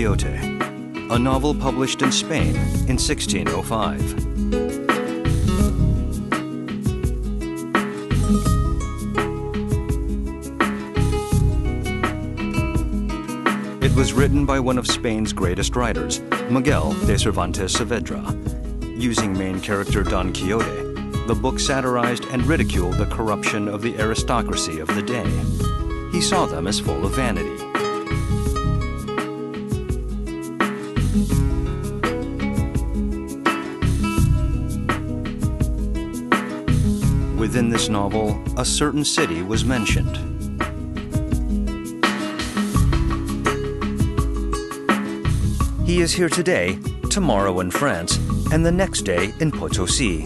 Quixote, a novel published in Spain in 1605. It was written by one of Spain's greatest writers, Miguel de Cervantes Saavedra. Using main character Don Quixote, the book satirized and ridiculed the corruption of the aristocracy of the day. He saw them as full of vanity. Within this novel, a certain city was mentioned. He is here today, tomorrow in France, and the next day in Potosi.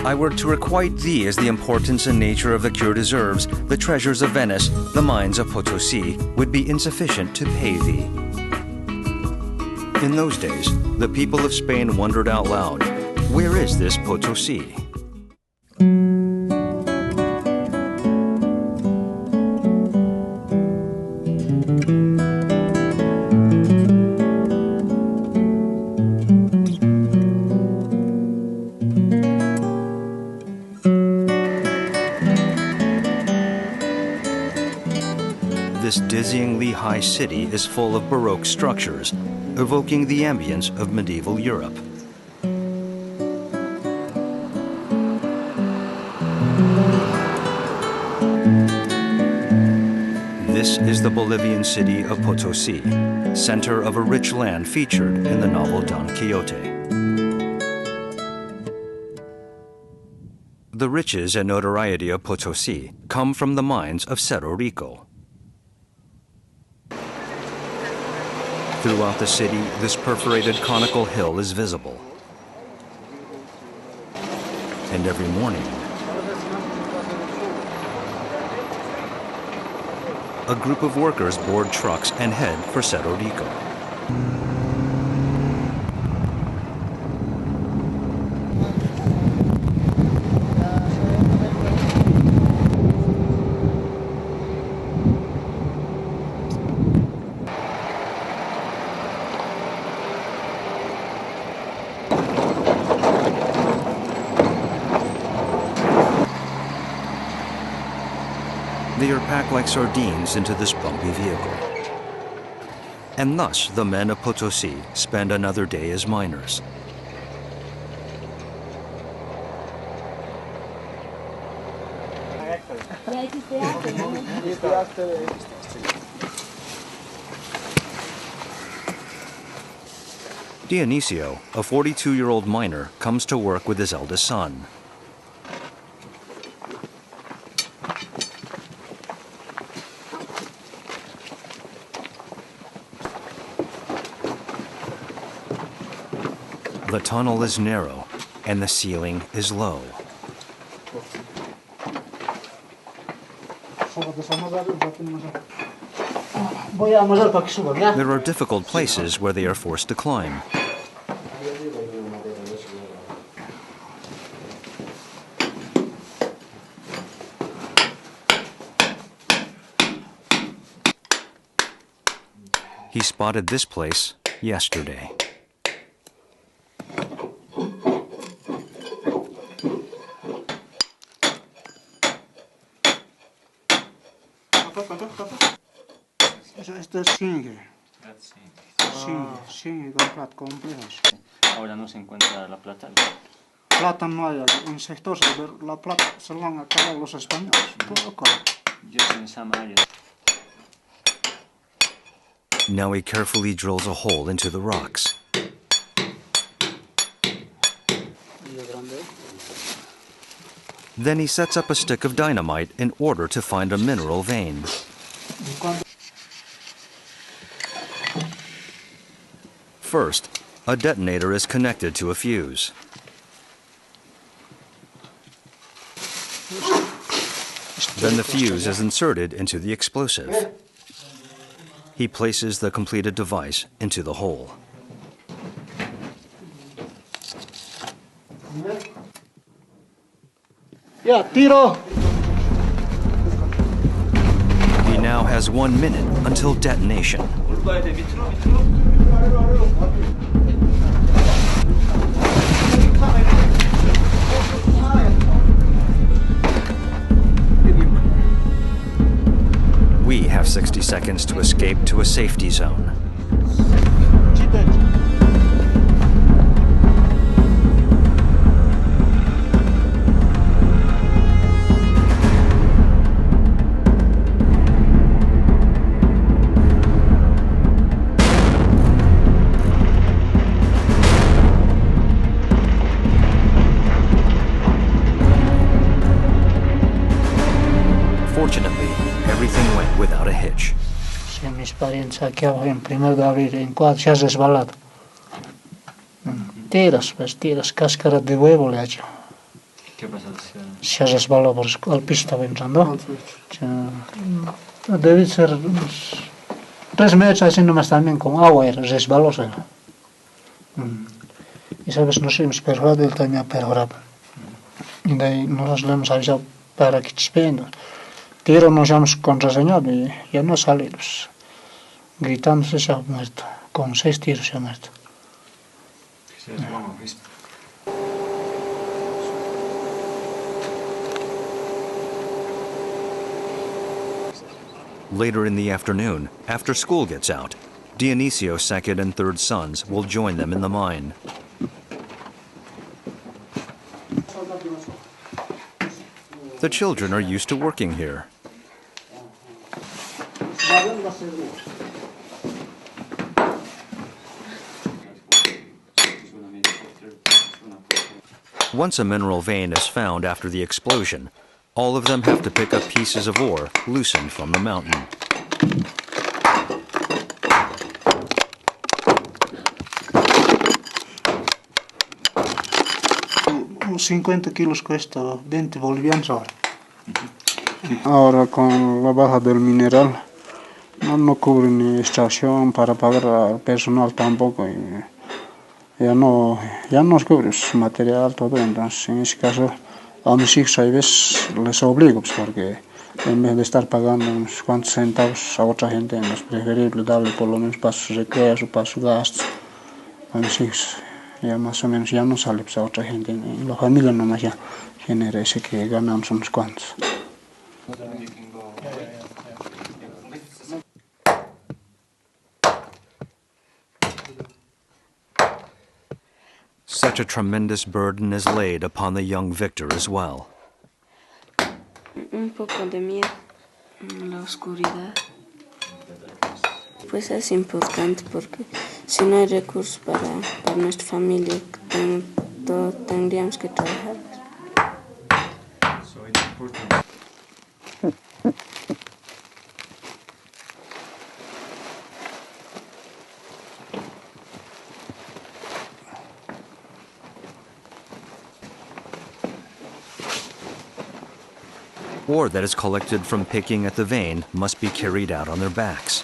I were to requite thee as the importance and nature of the cure deserves, the treasures of Venice, the mines of Potosi, would be insufficient to pay thee. In those days, the people of Spain wondered out loud, where is this Potosi? This dizzyingly high city is full of Baroque structures, evoking the ambience of medieval Europe. This is the Bolivian city of Potosi, center of a rich land featured in the novel Don Quixote. The riches and notoriety of Potosi come from the mines of Cerro Rico. Throughout the city, this perforated conical hill is visible. And every morning, a group of workers board trucks and head for Cerro Rico. They are packed like sardines into this bumpy vehicle. And thus, the men of Potosi spend another day as miners. Dionisio, a 42-year-old miner, comes to work with his eldest son. The tunnel is narrow, and the ceiling is low. There are difficult places where they are forced to climb. He spotted this place yesterday. Esto es Singue. Singue con plata complejos. Ahora no se encuentra la plata. Plata no hay en sectores, pero la plata se lo van a acabar los españoles. Just in some areas. Now he carefully drills a hole into the rocks. Then he sets up a stick of dynamite in order to find a mineral vein. First, a detonator is connected to a fuse. Then the fuse is inserted into the explosive. He places the completed device into the hole. Yeah, tiro! He now has 1 minute until detonation. We have 60 seconds to escape to a safety zone. Fortunately, everything went without a hitch. Sí, mis parientes aquí abajo en 1 de abril, en 4 se ha resbalado. Tiras, pues tiras, cáscara de huevo le ha hecho. ¿Qué pasa? Se ha resbalado por al piso, estaba entrando. O sea, debe ser unos 3 metros así nomás también con agua, era resbaloso. Y sabes, nos hemos perforado, él también ha perforado. Y de ahí nosotros le hemos avisado para que chispeen. Tiro nos hemos contraseñado y ya no sale, pues, gritándose se ha muerto, con 6 tiros se ha muerto. Later in the afternoon, after school gets out, Dionisio's second and third sons will join them in the mine. The children are used to working here. Once a mineral vein is found after the explosion, all of them have to pick up pieces of ore loosened from the mountain. Unos 50 kilos cuesta 20 bolivianos ahora. Ahora con la baja del mineral no cubre ni extracción para pagar al personal tampoco. Y ya no nos cubre material, todo. Entonces, en ese caso, a mis hijos a veces les obligo, pues, porque en vez de estar pagando unos cuantos centavos a otra gente, es preferible darle por lo menos para sus recreos o para sus gastos a mis hijos. Ya más o menos ya no sale, pues, a otra gente. En la familia nomás ya genera ese que ganamos unos cuantos. Such a tremendous burden is laid upon the young Victor as well. Un poco de miedo, la oscuridad. Pues es importante porque si no hay recursos para nuestra familia, tendríamos que trabajar. Ore that is collected from picking at the vein must be carried out on their backs.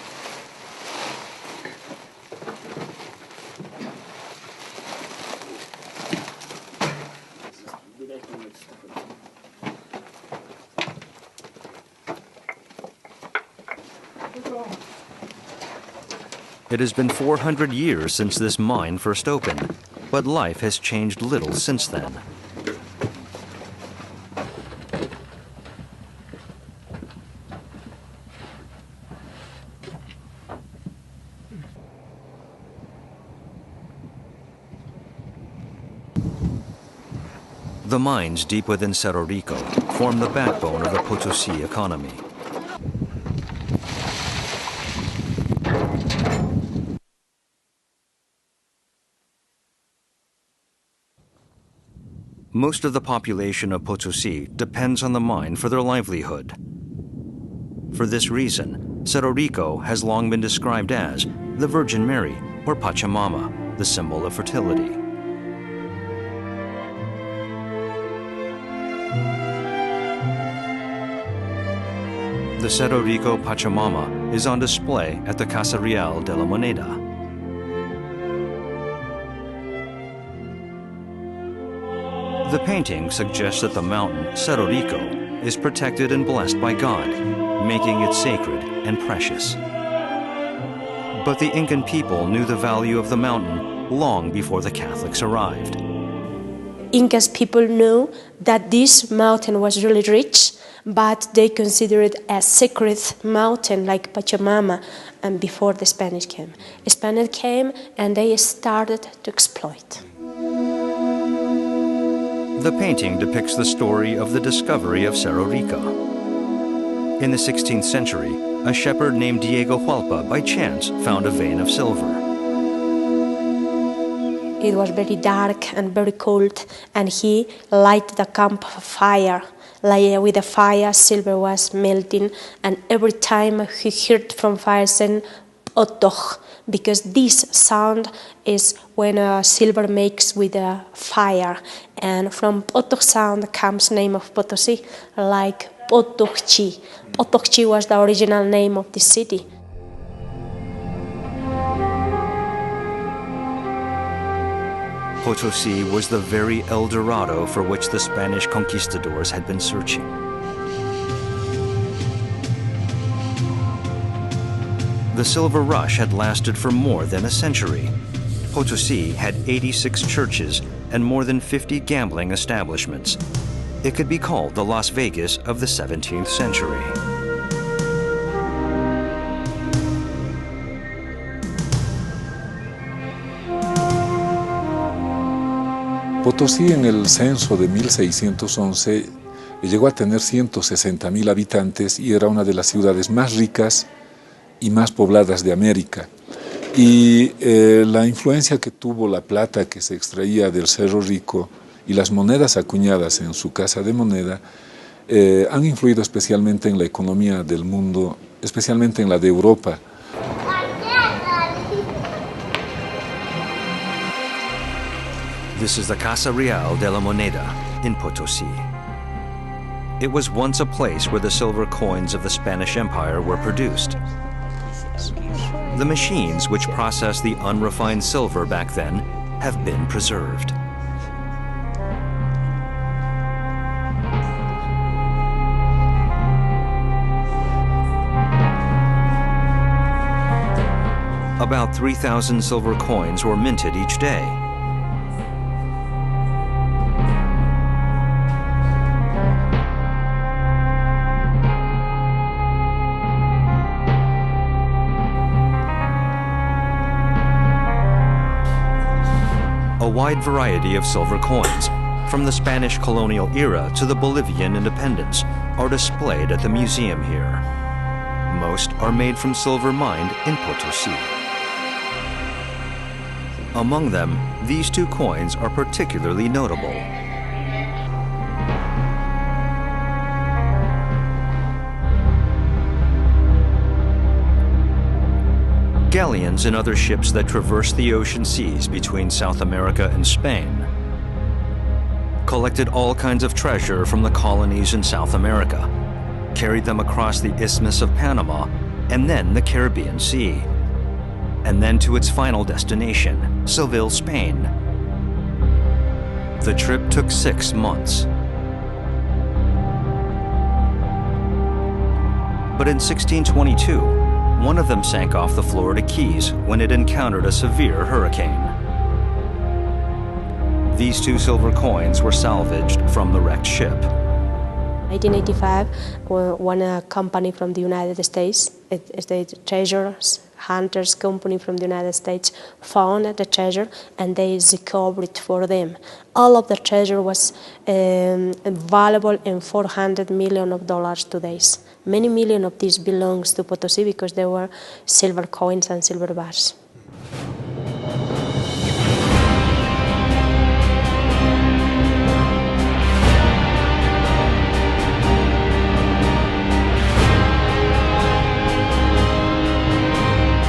It has been 400 years since this mine first opened, but life has changed little since then. The mines deep within Cerro Rico form the backbone of the Potosí economy. Most of the population of Potosí depends on the mine for their livelihood. For this reason, Cerro Rico has long been described as the Virgin Mary, or Pachamama, the symbol of fertility. The Cerro Rico Pachamama is on display at the Casa Real de la Moneda. The painting suggests that the mountain, Cerro Rico, is protected and blessed by God, making it sacred and precious. But the Incan people knew the value of the mountain long before the Catholics arrived. Incas people knew that this mountain was really rich, but they considered it a sacred mountain like Pachamama, and before the Spanish came. The Spanish came and they started to exploit. The painting depicts the story of the discovery of Cerro Rico. In the 16th century, a shepherd named Diego Hualpa by chance found a vein of silver. It was very dark and very cold, and he lighted a campfire. Like with the fire, silver was melting, and every time he heard from fire saying "Otoch," because this sound is when silver makes with a fire, and from Otoch sound comes name of Potosí, like Potochi. Potochi was the original name of the city. Potosí was the very El Dorado for which the Spanish conquistadors had been searching. The silver rush had lasted for more than a century. Potosí had 86 churches and more than 50 gambling establishments. It could be called the Las Vegas of the 17th century. Potosí en el censo de 1611 llegó a tener 160,000 habitantes y era una de las ciudades más ricas y más pobladas de América. Y la influencia que tuvo la plata que se extraía del Cerro Rico y las monedas acuñadas en su casa de moneda han influido especialmente en la economía del mundo, especialmente en la de Europa. This is the Casa Real de la Moneda in Potosí. It was once a place where the silver coins of the Spanish Empire were produced. The machines which processed the unrefined silver back then have been preserved. About 3,000 silver coins were minted each day. A wide variety of silver coins, from the Spanish colonial era to the Bolivian independence, are displayed at the museum here. Most are made from silver mined in Potosí. Among them, these two coins are particularly notable. Galleons and other ships that traverse the ocean seas between South America and Spain collected all kinds of treasure from the colonies in South America, carried them across the Isthmus of Panama, and then the Caribbean Sea, and then to its final destination, Seville, Spain. The trip took 6 months. But in 1622, one of them sank off the Florida Keys when it encountered a severe hurricane. These two silver coins were salvaged from the wrecked ship. 1985, one company from the United States, the treasure hunters company from the United States, found the treasure and they recovered it for them. All of the treasure was valuable in $400 million today. Many million of these belongs to Potosí because they were silver coins and silver bars.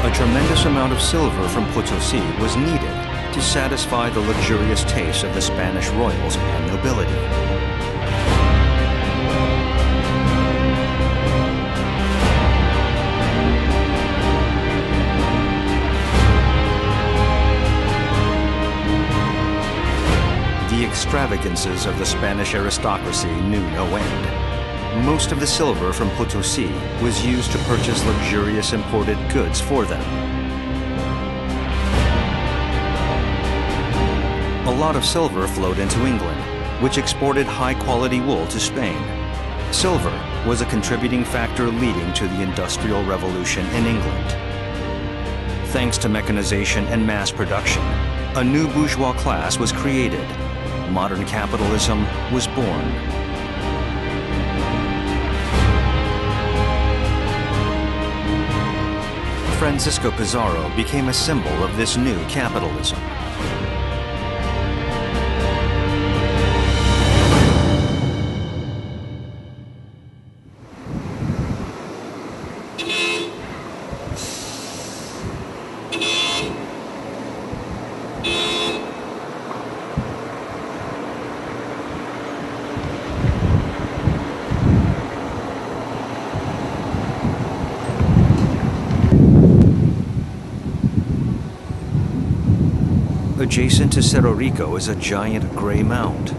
A tremendous amount of silver from Potosí was needed to satisfy the luxurious taste of the Spanish royals and nobility. The extravagances of the Spanish aristocracy knew no end. Most of the silver from Potosi was used to purchase luxurious imported goods for them. A lot of silver flowed into England, which exported high-quality wool to Spain. Silver was a contributing factor leading to the Industrial Revolution in England. Thanks to mechanization and mass production, a new bourgeois class was created. Modern capitalism was born. Francisco Pizarro became a symbol of this new capitalism. Adjacent to Cerro Rico is a giant gray mound.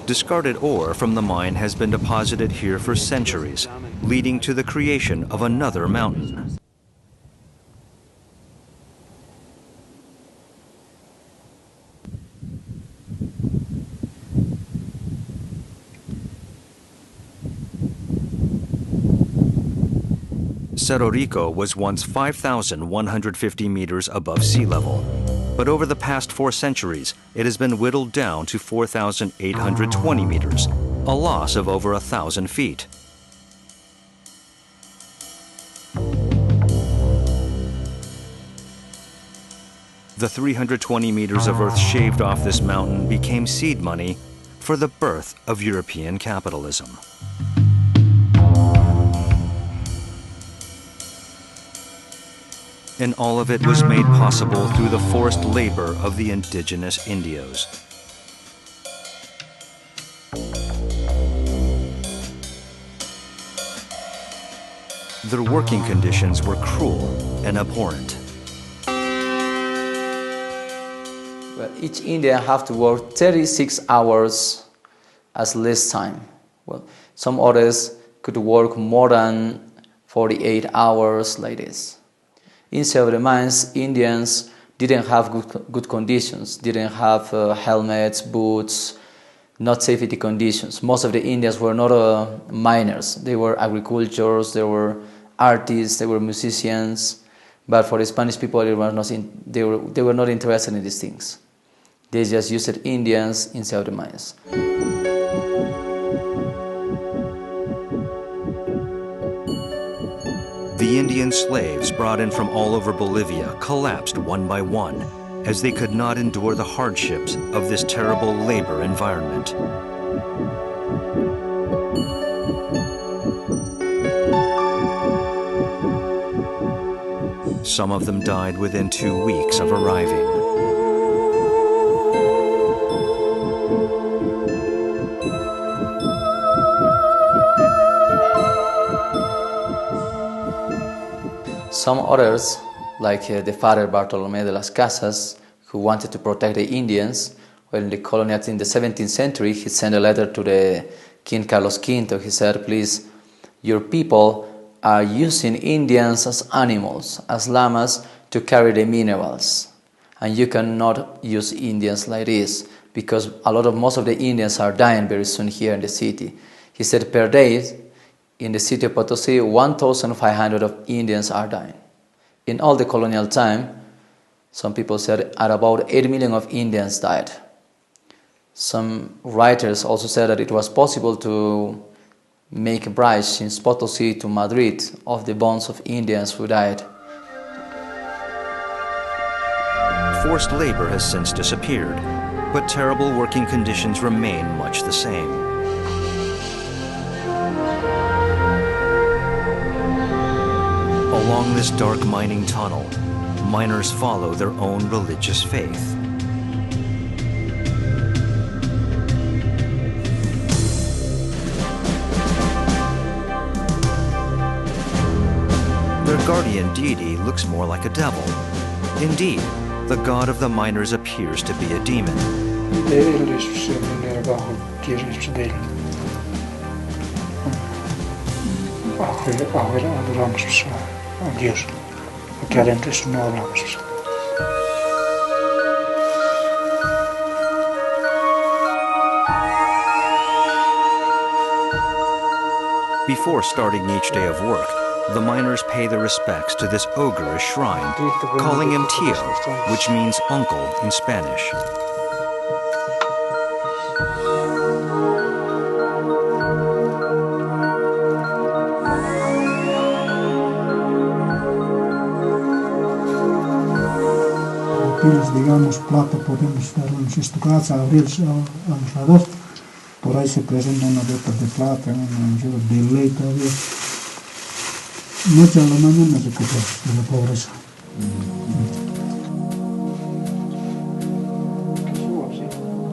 Discarded ore from the mine has been deposited here for centuries, leading to the creation of another mountain. Cerro Rico was once 5,150 meters above sea level, but over the past 4 centuries, it has been whittled down to 4,820 meters, a loss of over 1,000 feet. The 320 meters of earth shaved off this mountain became seed money for the birth of European capitalism. And all of it was made possible through the forced labor of the indigenous Indios. Their working conditions were cruel and abhorrent. Well, each Indian have to work 36 hours as less time. Well, some others could work more than 48 hours like this. Inside of the mines, Indians didn't have good conditions, didn't have helmets, boots, not safety conditions. Most of the Indians were not miners. They were agricultors, they were artists, they were musicians. But for the Spanish people, they were not interested in these things. They just used Indians inside of the mines. The Indian slaves brought in from all over Bolivia collapsed one by one as they could not endure the hardships of this terrible labor environment. Some of them died within 2 weeks of arriving. Some others, like the father Bartolomé de las Casas, who wanted to protect the Indians, when in the colonies in the 17th century, he sent a letter to the King Carlos V. He said, please, your people are using Indians as animals, as llamas, to carry the minerals. And you cannot use Indians like this, because most of the Indians are dying very soon here in the city. He said, per day, in the city of Potosi, 1,500 of Indians are dying. In all the colonial time, some people said at about 8 million of Indians died. Some writers also said that it was possible to make a bridge since Potosi to Madrid of the bones of Indians who died. Forced labor has since disappeared, but terrible working conditions remain much the same. Along this dark mining tunnel, miners follow their own religious faith. Their guardian deity looks more like a devil. Indeed, the god of the miners appears to be a demon. Before starting each day of work, the miners pay their respects to this ogreish shrine, calling him Tio, which means uncle in Spanish. Digamos, plata podemos ver en Sistucaza, abrirse a los lados. Por ahí se presenta una bota de plata, una de ley todavía. Noche a la mañana se quita de la pobreza.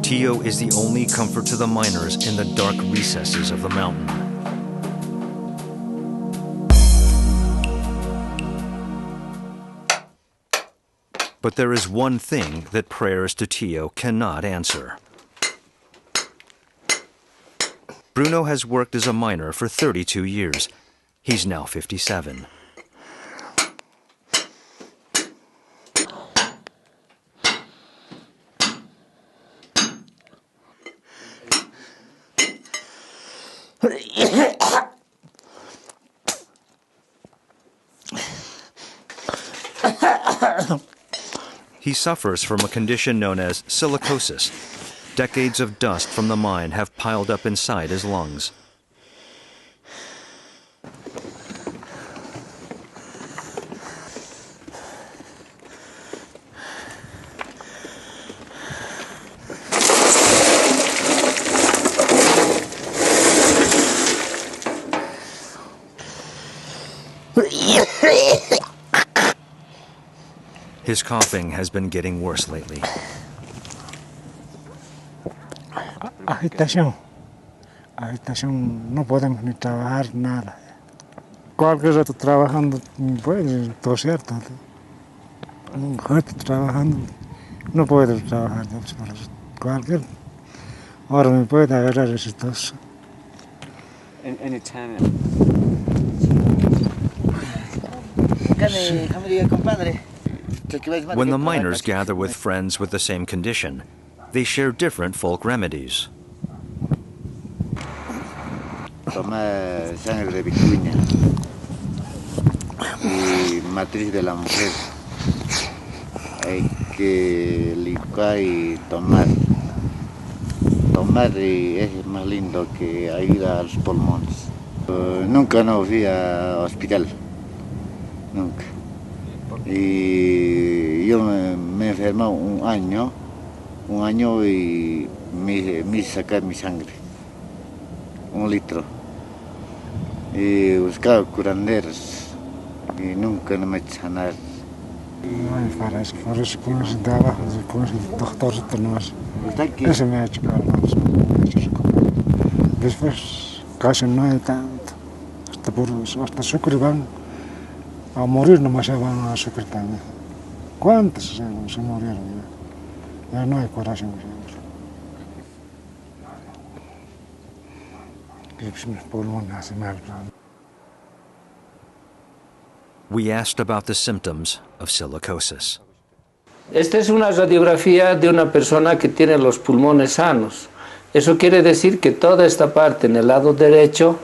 Tio is the only comfort to the miners in the dark recesses of the mountain. But there is one thing that prayers to Tio cannot answer. Bruno has worked as a miner for 32 years. He's now 57. He suffers from a condition known as silicosis. Decades of dust from the mine have piled up inside his lungs. His coughing has been getting worse lately. Agitación, no podemos ni trabajar nada. Cualquier rato trabajando, puedes toser, un rato trabajando, no puedes trabajar. Cualquier hora me puede agarrar ese tos. Anytime. When the miners gather with friends with the same condition, they share different folk remedies. Toma sangre de vicuña y matriz de la mujer. Hay que licuar y tomar. Tomar es más lindo que ayuda a los pulmones. Nunca no fui a hospital. Nunca. Y yo me enfermé un año y me sacar mi sangre, 1 litro. Y buscaba curanderos y nunca no me sanar. Para eso con ese trabajo, con ese doctor, ese me ha hecho después casi no hay tanto, hasta sucre van a morir, nomás se van a sucre también. ¿Cuántos se murieron ya? Ya no hay corazón. Mis pulmones se me abren. We asked about the symptoms of silicosis. Esta es una radiografía de una persona que tiene los pulmones sanos. Eso quiere decir que toda esta parte en el lado derecho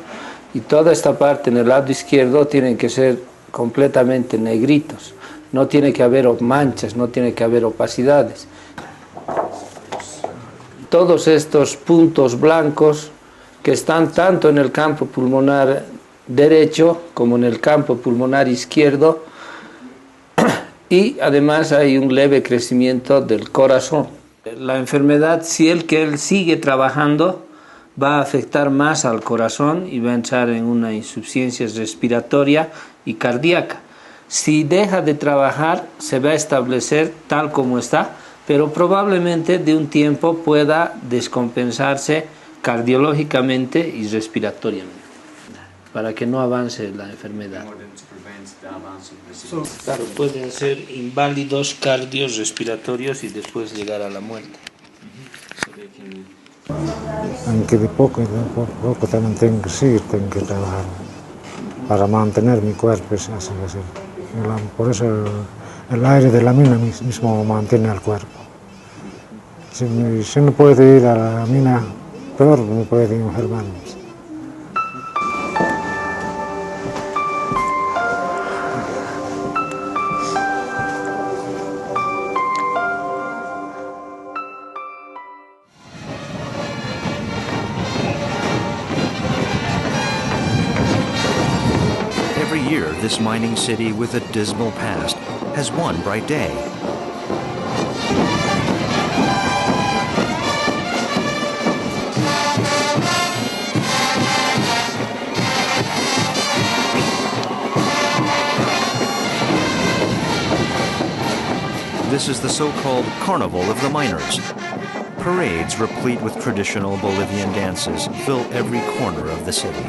y toda esta parte en el lado izquierdo tienen que ser completamente negritos. No tiene que haber manchas, no tiene que haber opacidades. Todos estos puntos blancos que están tanto en el campo pulmonar derecho como en el campo pulmonar izquierdo, y además hay un leve crecimiento del corazón. La enfermedad, si él sigue trabajando, va a afectar más al corazón y va a entrar en una insuficiencia respiratoria y cardíaca. Si deja de trabajar, se va a establecer tal como está, pero probablemente de un tiempo pueda descompensarse cardiológicamente y respiratoriamente. para que no avance la enfermedad. Claro, pueden ser inválidos cardiorrespiratorios y después llegar a la muerte. Aunque de poco también tengo que seguir, tengo que trabajar para mantener mi cuerpo, así. Por eso el aire de la mina mismo mantiene el cuerpo. Si no puede ir a la mina, peor me puede enfermar. Every year, this mining city with a dismal past has one bright day. This is the so-called Carnival of the Miners. Parades replete with traditional Bolivian dances fill every corner of the city.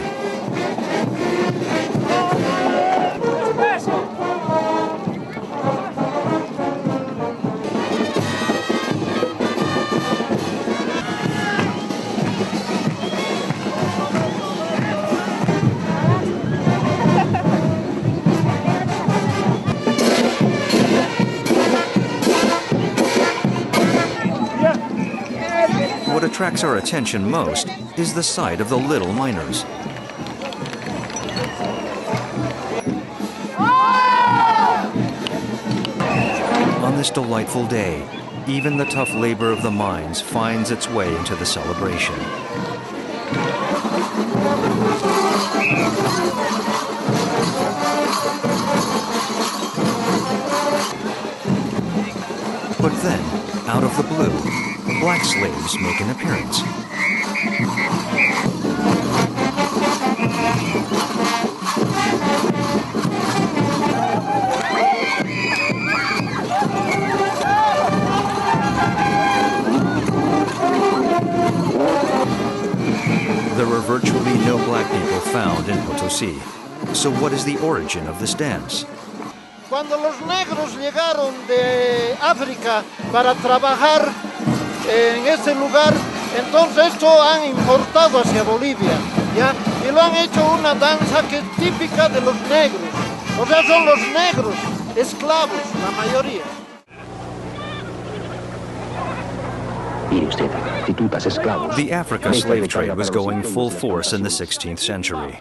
What attracts our attention most is the sight of the little miners. On this delightful day, even the tough labor of the mines finds its way into the celebration. But then, out of the blue, black slaves make an appearance. There are virtually no black people found in Potosí. So what is the origin of this dance? Cuando los negros llegaron de África para trabajar en ese lugar, entonces esto han importado hacia Bolivia, ¿ya? Y lo han hecho una danza que es típica de los negros. O sea, son los negros, esclavos, la mayoría. The Africa slave trade was going full force in the 16th century.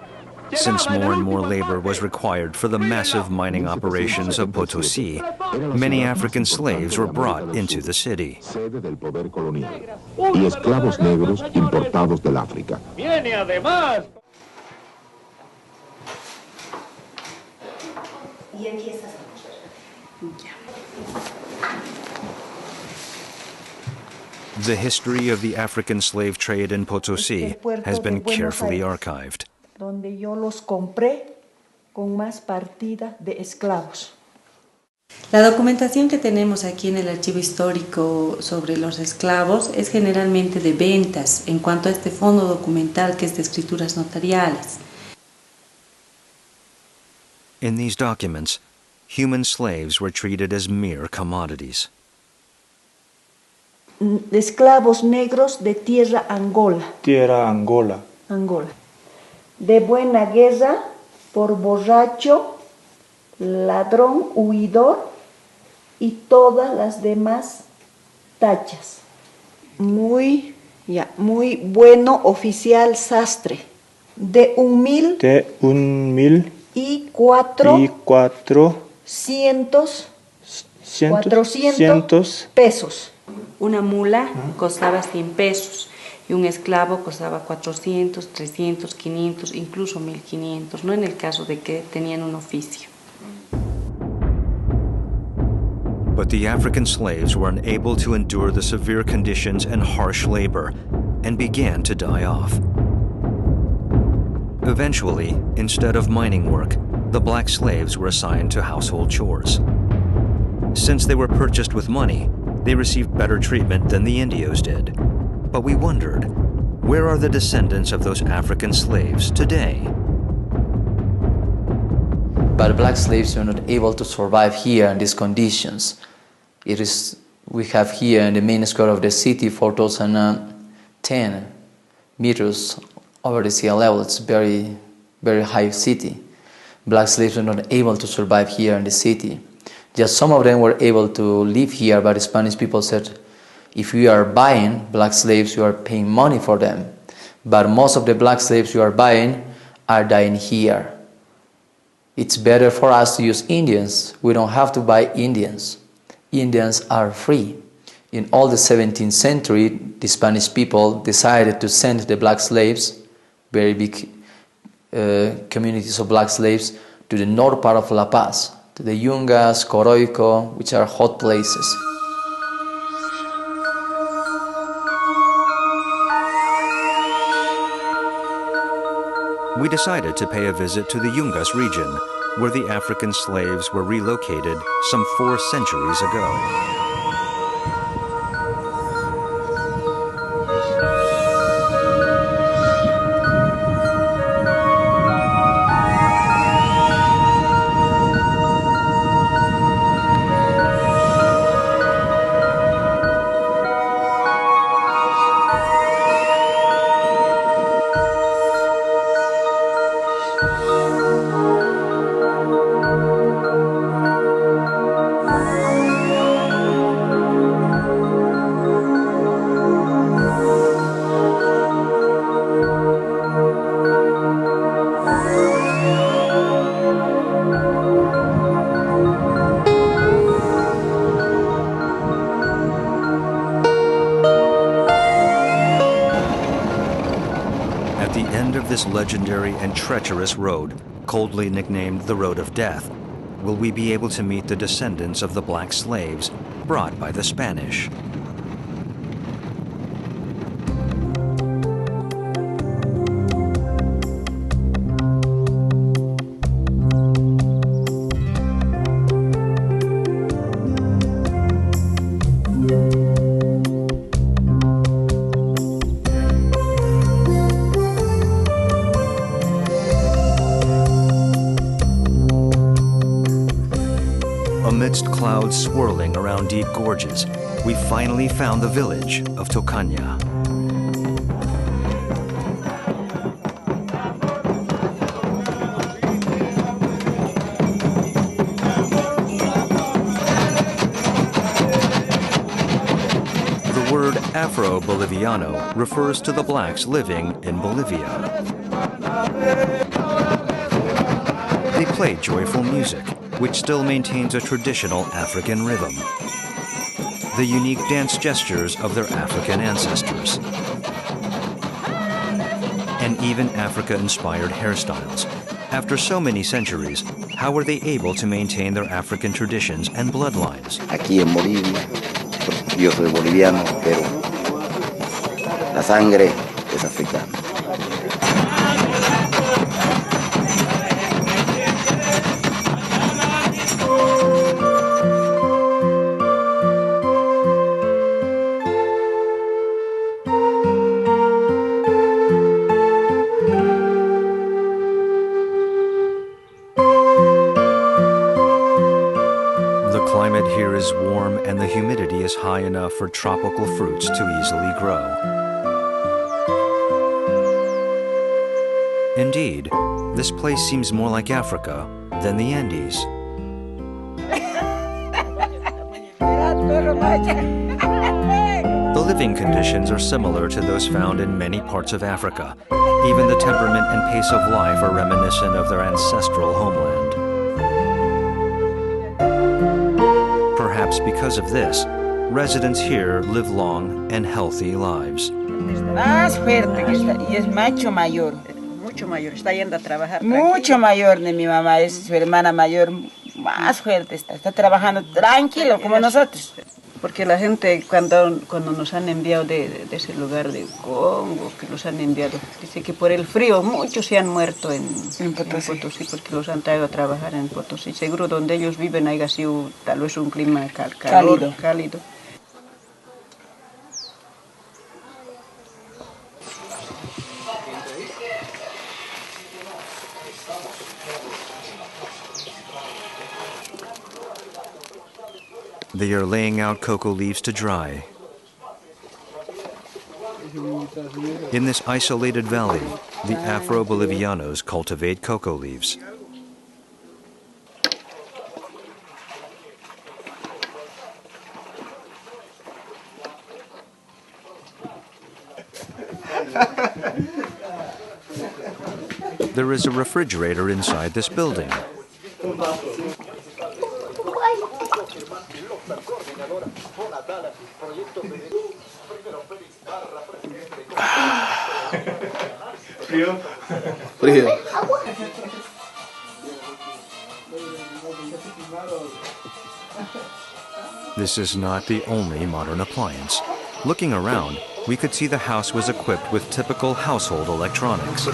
Since more and more labor was required for the massive mining operations of Potosí, many African slaves were brought into the city. Y esclavos negros importados del África. Viene además. Y aquí estás. The history of the African slave trade in Potosí has been carefully archived. Donde yo los compré con más partida de esclavos. La documentación que tenemos aquí en el archivo histórico sobre los esclavos es generalmente de ventas en cuanto a este fondo documental que es de escrituras notariales. In these documents, human slaves were treated as mere commodities. Esclavos negros de tierra Angola. Tierra Angola. Angola. De buena guerra, por borracho, ladrón, huidor y todas las demás tachas. Muy bueno oficial sastre. De 1.000 y 400 pesos. Una mula costaba 100 pesos y un esclavo costaba 400, 300, 500, incluso 1.500, no en el caso de que tenían un oficio. But the African slaves were unable to endure the severe conditions and harsh labor and began to die off. Eventually, instead of mining work, the black slaves were assigned to household chores. Since they were purchased with money, they received better treatment than the Indios did. But we wondered, where are the descendants of those African slaves today? But black slaves were not able to survive here in these conditions. We have here in the main square of the city 4,010 meters over the sea level. It's very, very high city. Black slaves were not able to survive here in the city. Just some of them were able to live here, but the Spanish people said, if you are buying black slaves, you are paying money for them. But most of the black slaves you are buying are dying here. It's better for us to use Indians. We don't have to buy Indians. Indians are free. In all the 17th century, the Spanish people decided to send the black slaves, very big communities of black slaves, to the north part of La Paz, to the Yungas, Coroico, which are hot places. We decided to pay a visit to the Yungas region, where the African slaves were relocated some 4 centuries ago. This legendary and treacherous road, coldly nicknamed the Road of Death, will we be able to meet the descendants of the black slaves brought by the Spanish. Amidst clouds swirling around deep gorges, we finally found the village of Tocana. The word Afro-Boliviano refers to the blacks living in Bolivia. They play joyful music, which still maintains a traditional African rhythm. The unique dance gestures of their African ancestors. And even Africa-inspired hairstyles. After so many centuries, how were they able to maintain their African traditions and bloodlines? Aquí en Bolivia, yo soy boliviano, pero la sangre es africana. Is high enough for tropical fruits to easily grow. Indeed, this place seems more like Africa than the Andes. The living conditions are similar to those found in many parts of Africa. Even the temperament and pace of life are reminiscent of their ancestral homeland. Perhaps because of this, residents here live long and healthy lives. Más fuerte que está, y es mucho mayor. Mucho mayor, está yendo a trabajar. Mucho mayor de mi mamá, es su hermana mayor, más fuerte está trabajando tranquilo como nosotros. Porque la gente cuando nos han enviado de ese lugar de Congo, que los han enviado, dice que por el frío muchos se han muerto en Potosí, porque los han traído a trabajar en Potosí. Seguro donde ellos viven haya sido tal vez un clima cálido. They are laying out cocoa leaves to dry. In this isolated valley, the Afro-Bolivianos cultivate cocoa leaves. There is a refrigerator inside this building. Frío. This is not the only modern appliance. Looking around, we could see the house was equipped with typical household electronics.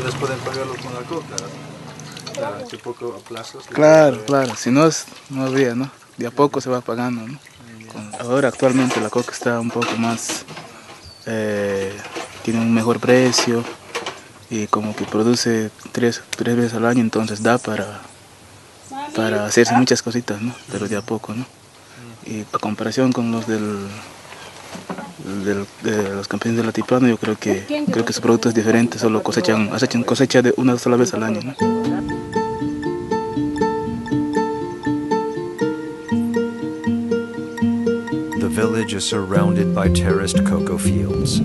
Claro, claro. Si no, no habría, ¿no? De a poco se va pagando, ¿no? Ahora actualmente la coca está un poco más, tiene un mejor precio y como que produce tres veces al año, entonces da para hacerse muchas cositas, ¿no? Pero de a poco, ¿no? Y a comparación con los de los campesinos del altiplano, yo creo que su producto es diferente, solo hacen cosecha de una sola vez al año, ¿no? The village is surrounded by terraced cocoa fields.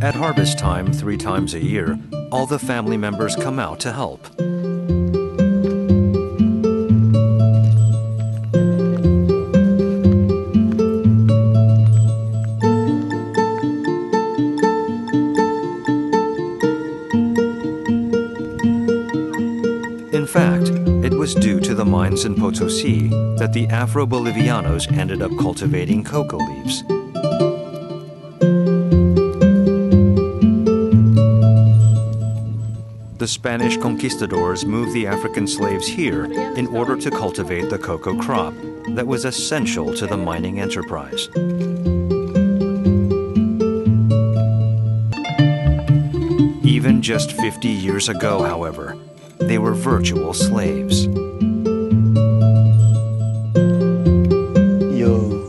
At harvest time 3 times a year, all the family members come out to help. In fact, it was due to the mines in Potosi that the Afro-Bolivianos ended up cultivating cocoa leaves. The Spanish conquistadors moved the African slaves here in order to cultivate the cocoa crop that was essential to the mining enterprise. Even just 50 years ago, however, they were virtual slaves. Yo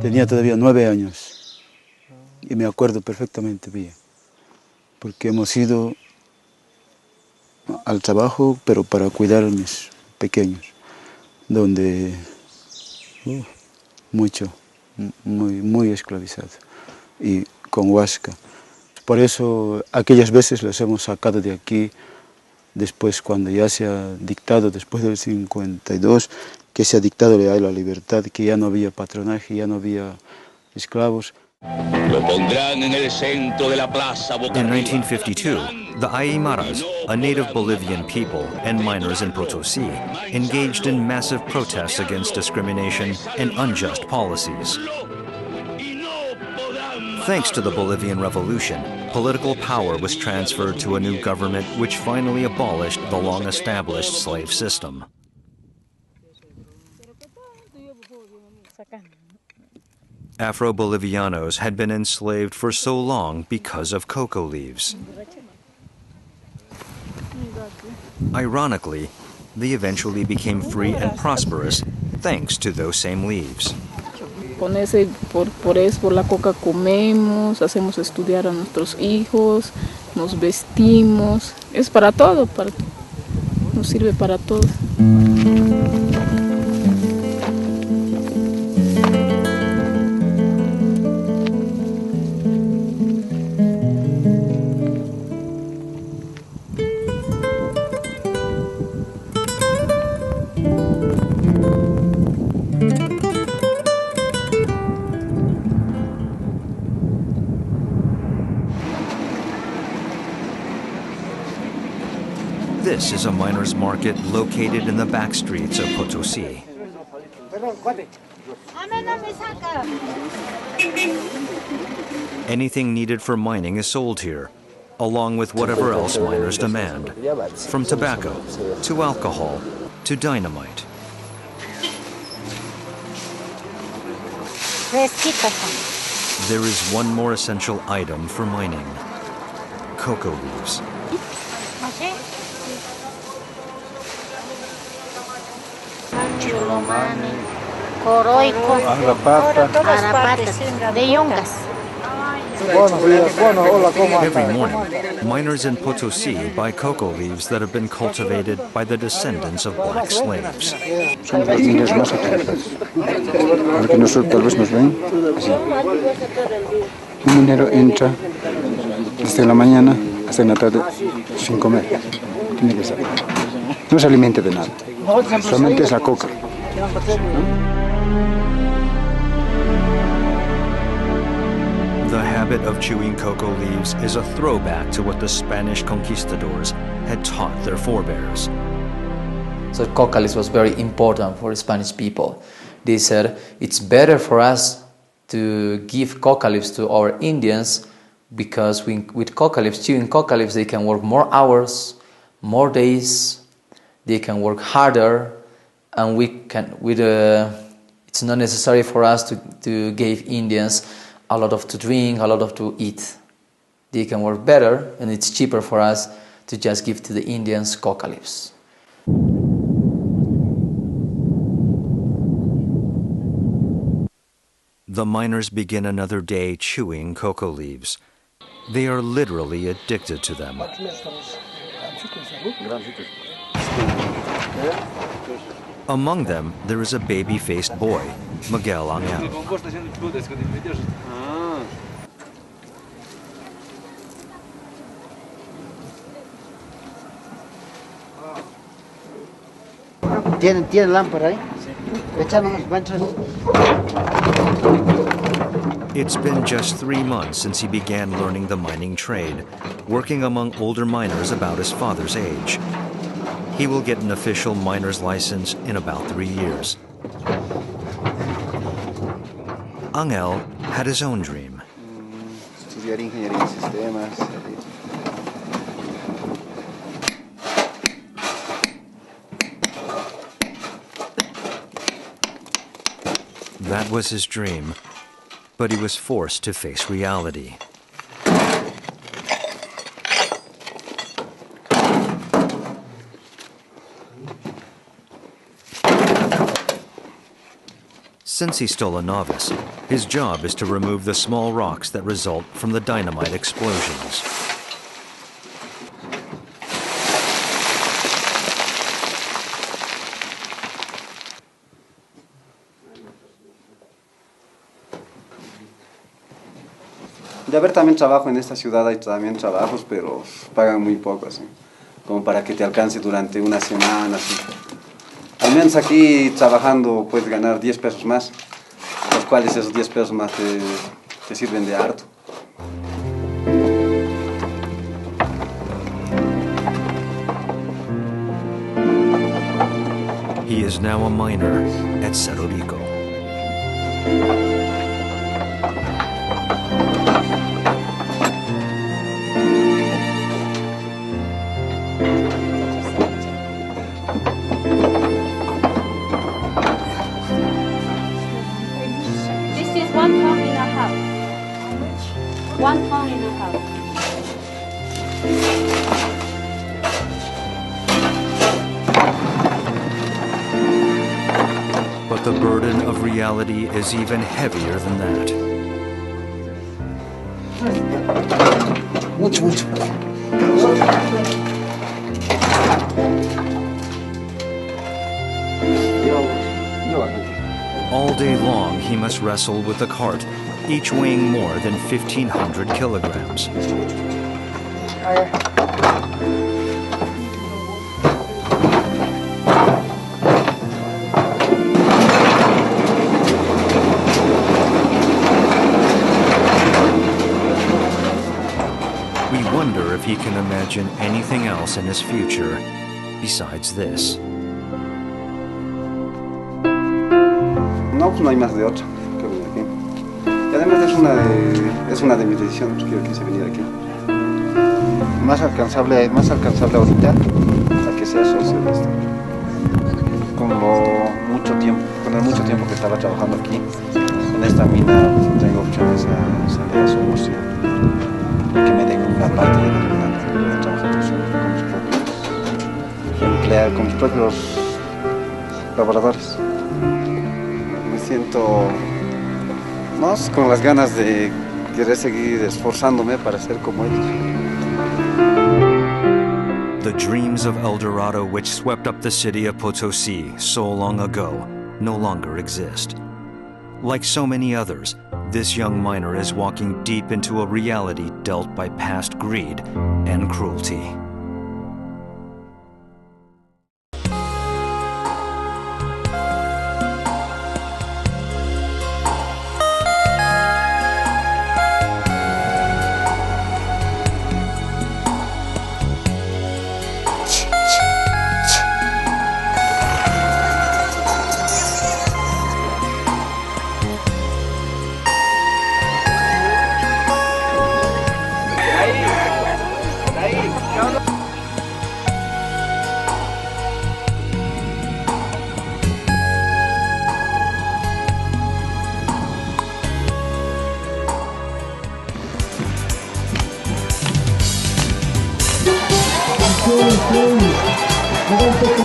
tenía todavía 9 años y me acuerdo perfectamente bien, porque hemos ido al trabajo, pero para cuidar a mis pequeños, donde muy esclavizado y con huasca. Por eso aquellas veces los hemos sacado de aquí, después cuando ya se ha dictado, después del 52, que se ha dictado la libertad, que ya no había patronaje, ya no había esclavos. Lo pondrán en el centro de la plaza Boca In Arriba. 1952, the Aymaras, a native Bolivian people and miners in Potosi, engaged in massive protests against discrimination and unjust policies. Thanks to the Bolivian Revolution, political power was transferred to a new government which finally abolished the long-established slave system. Afro-Bolivianos had been enslaved for so long because of cocoa leaves. Ironically, they eventually became free and prosperous thanks to those same leaves. Por la coca comemos, hacemos estudiar a nuestros hijos, nos vestimos, es para todo, nos sirve para todo. This is a miners' market located in the back streets of Potosi. Anything needed for mining is sold here. along with whatever else miners demand, from tobacco to alcohol to dynamite. There is one more essential item for mining: cocoa leaves. Coroico, Arapata, de Yungas. Every morning, miners in Potosi buy cocoa leaves that have been cultivated by the descendants of black slaves. Son las líneas más utilizadas. Para que nosotros tal vez nos ven. Así. Un minero entra desde la mañana hasta la tarde sin comer. Tiene que saber. No se alimenta de nada. Solamente es la coca. The habit of chewing cocoa leaves is a throwback to what the Spanish conquistadors had taught their forebears. So coca leaves was very important for the Spanish people. They said it's better for us to give coca leaves to our Indians because with coca leaves, chewing coca leaves, they can work more hours, more days, they can work harder, and it's not necessary for us to give Indians a lot of to drink, a lot of to eat. They can work better, and it's cheaper for us to just give to the Indians coca leaves. The miners begin another day chewing cocoa leaves. They are literally addicted to them. Among them, there is a baby-faced boy, Miguel Angel. ¿Tiene lámpara ahí? It's been just 3 months since he began learning the mining trade, working among older miners about his father's age. He will get an official miner's license in about 3 years. Angel had his own dream. Estudiar ingeniería en sistemas. That was his dream, but he was forced to face reality. Since he's still a novice, his job is to remove the small rocks that result from the dynamite explosions. De haber también trabajo en esta ciudad, hay también trabajos, pero pagan muy poco, así, como para que te alcance durante una semana, así. Al menos aquí trabajando puedes ganar 10 pesos más, los cuales esos 10 pesos más te sirven de harto. He is now a miner at Cerro Rico. But the burden of reality is even heavier than that. Mucho. All day long, he must wrestle with the cart, each weighing more than 1,500 kilograms. We wonder if he can imagine anything else in his future besides this. No, pues no hay más de otra que venir aquí. Y además es una de mis decisiones, quiero que se venir aquí. más alcanzable ahorita a que sea socio de esto. Con el mucho tiempo que estaba trabajando aquí, en esta mina tengo opciones a salir a Somocia, que me den una parte de la trabajar con mis propios laboradores. Me siento más con las ganas de querer seguir esforzándome para ser como ellos. The dreams of El Dorado which swept up the city of Potosi so long ago no longer exist. Like so many others, this young miner is walking deep into a reality dealt by past greed and cruelty. Hagan